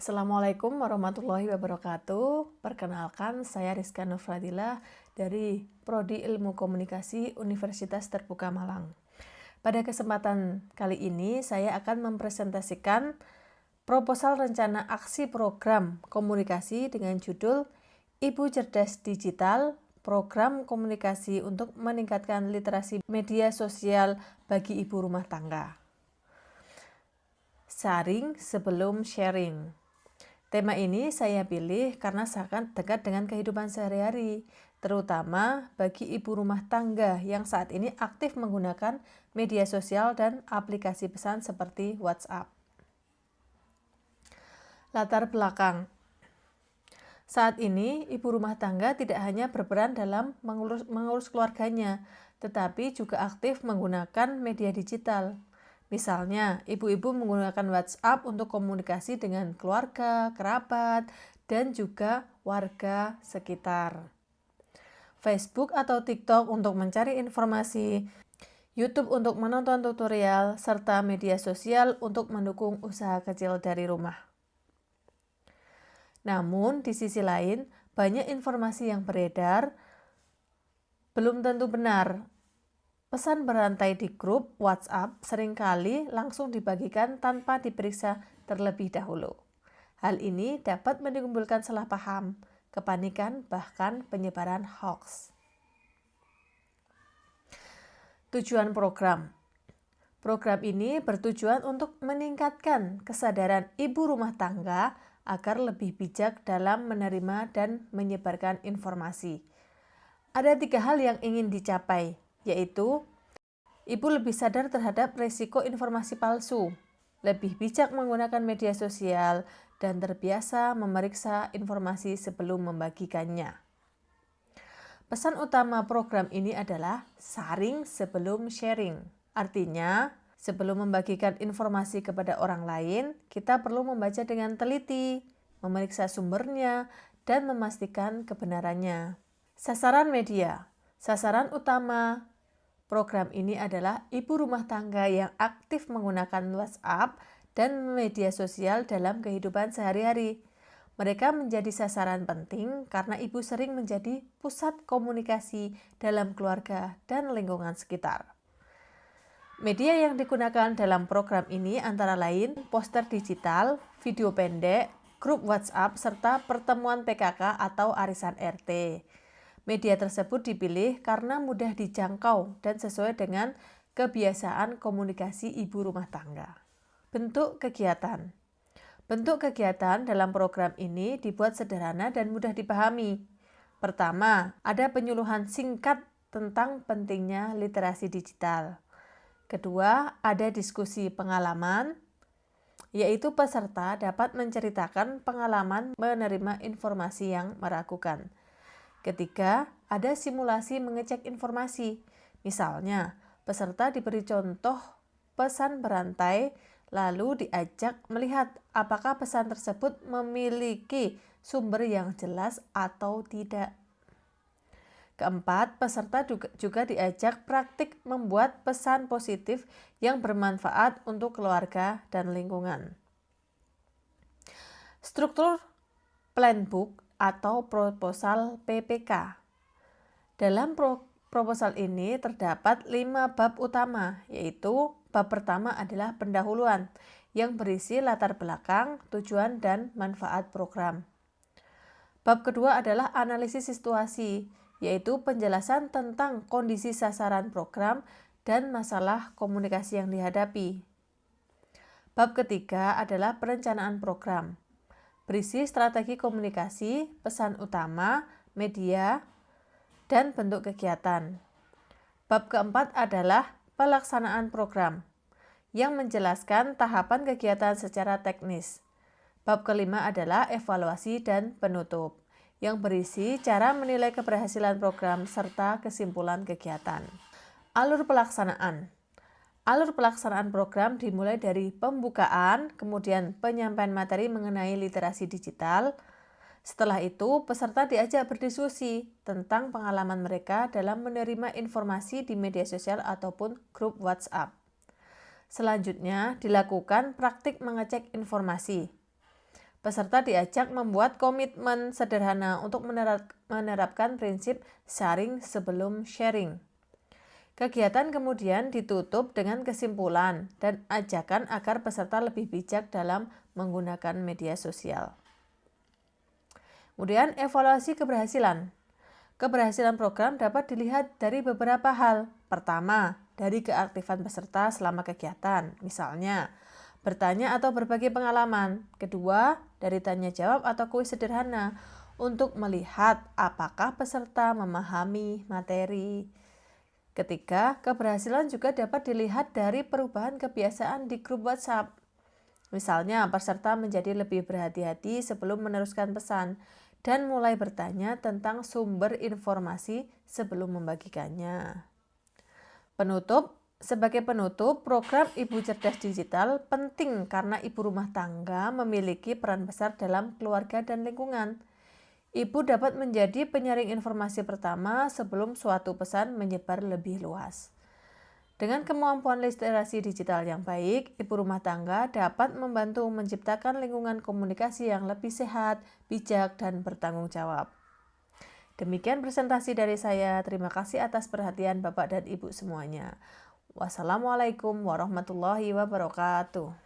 Assalamualaikum warahmatullahi wabarakatuh. Perkenalkan, saya Rizka Nurfadilah dari Prodi Ilmu Komunikasi Universitas Terbuka Malang. Pada kesempatan kali ini, saya akan mempresentasikan proposal rencana aksi program komunikasi dengan judul Ibu Cerdas Digital, Program Komunikasi untuk Meningkatkan Literasi Media Sosial bagi Ibu Rumah Tangga. Saring sebelum sharing. Tema ini saya pilih karena sangat dekat dengan kehidupan sehari-hari, terutama bagi ibu rumah tangga yang saat ini aktif menggunakan media sosial dan aplikasi pesan seperti WhatsApp. Latar belakang. Saat ini, ibu rumah tangga tidak hanya berperan dalam mengurus keluarganya, tetapi juga aktif menggunakan media digital. Misalnya, ibu-ibu menggunakan WhatsApp untuk komunikasi dengan keluarga, kerabat, dan juga warga sekitar. Facebook atau TikTok untuk mencari informasi, YouTube untuk menonton tutorial, serta media sosial untuk mendukung usaha kecil dari rumah. Namun, di sisi lain, banyak informasi yang beredar belum tentu benar. Pesan berantai di grup WhatsApp seringkali langsung dibagikan tanpa diperiksa terlebih dahulu. Hal ini dapat menimbulkan salah paham, kepanikan, bahkan penyebaran hoax. Tujuan program. Program ini bertujuan untuk meningkatkan kesadaran ibu rumah tangga agar lebih bijak dalam menerima dan menyebarkan informasi. Ada 3 hal yang ingin dicapai, yaitu ibu lebih sadar terhadap risiko informasi palsu, lebih bijak menggunakan media sosial, dan terbiasa memeriksa informasi sebelum membagikannya. Pesan utama program ini adalah saring sebelum sharing. Artinya, sebelum membagikan informasi kepada orang lain, kita perlu membaca dengan teliti, memeriksa sumbernya, dan memastikan kebenarannya. Sasaran media. Sasaran utama program ini adalah ibu rumah tangga yang aktif menggunakan WhatsApp dan media sosial dalam kehidupan sehari-hari. Mereka menjadi sasaran penting karena ibu sering menjadi pusat komunikasi dalam keluarga dan lingkungan sekitar. Media yang digunakan dalam program ini antara lain poster digital, video pendek, grup WhatsApp, serta pertemuan PKK atau arisan RT. Media tersebut dipilih karena mudah dijangkau dan sesuai dengan kebiasaan komunikasi ibu rumah tangga. Bentuk kegiatan. Bentuk kegiatan dalam program ini dibuat sederhana dan mudah dipahami. Pertama, ada penyuluhan singkat tentang pentingnya literasi digital. Kedua, ada diskusi pengalaman, yaitu peserta dapat menceritakan pengalaman menerima informasi yang meragukan. Ketiga, ada simulasi mengecek informasi. Misalnya, peserta diberi contoh pesan berantai, lalu diajak melihat apakah pesan tersebut memiliki sumber yang jelas atau tidak. Keempat, peserta juga diajak praktik membuat pesan positif yang bermanfaat untuk keluarga dan lingkungan. Struktur plan book atau proposal PPK. Dalam proposal ini terdapat 5 bab utama, yaitu bab pertama adalah pendahuluan yang berisi latar belakang, tujuan, dan manfaat program. Bab kedua adalah analisis situasi, yaitu penjelasan tentang kondisi sasaran program dan masalah komunikasi yang dihadapi. Bab ketiga adalah perencanaan program, berisi strategi komunikasi, pesan utama, media, dan bentuk kegiatan. Bab keempat adalah pelaksanaan program, yang menjelaskan tahapan kegiatan secara teknis. Bab kelima adalah evaluasi dan penutup, yang berisi cara menilai keberhasilan program serta kesimpulan kegiatan. Alur pelaksanaan. Alur pelaksanaan program dimulai dari pembukaan, kemudian penyampaian materi mengenai literasi digital. Setelah itu, peserta diajak berdiskusi tentang pengalaman mereka dalam menerima informasi di media sosial ataupun grup WhatsApp. Selanjutnya, dilakukan praktik mengecek informasi. Peserta diajak membuat komitmen sederhana untuk menerapkan prinsip sharing sebelum sharing. Kegiatan kemudian ditutup dengan kesimpulan dan ajakan agar peserta lebih bijak dalam menggunakan media sosial. Kemudian evaluasi keberhasilan. Keberhasilan program dapat dilihat dari beberapa hal. Pertama, dari keaktifan peserta selama kegiatan, misalnya bertanya atau berbagi pengalaman. Kedua, dari tanya jawab atau kuis sederhana untuk melihat apakah peserta memahami materi. Ketiga, keberhasilan juga dapat dilihat dari perubahan kebiasaan di grup WhatsApp. Misalnya, peserta menjadi lebih berhati-hati sebelum meneruskan pesan dan mulai bertanya tentang sumber informasi sebelum membagikannya. Sebagai penutup, program Ibu Cerdas Digital penting karena ibu rumah tangga memiliki peran besar dalam keluarga dan lingkungan. Ibu dapat menjadi penyaring informasi pertama sebelum suatu pesan menyebar lebih luas. Dengan kemampuan literasi digital yang baik, ibu rumah tangga dapat membantu menciptakan lingkungan komunikasi yang lebih sehat, bijak, dan bertanggung jawab. Demikian presentasi dari saya. Terima kasih atas perhatian Bapak dan Ibu semuanya. Wassalamualaikum warahmatullahi wabarakatuh.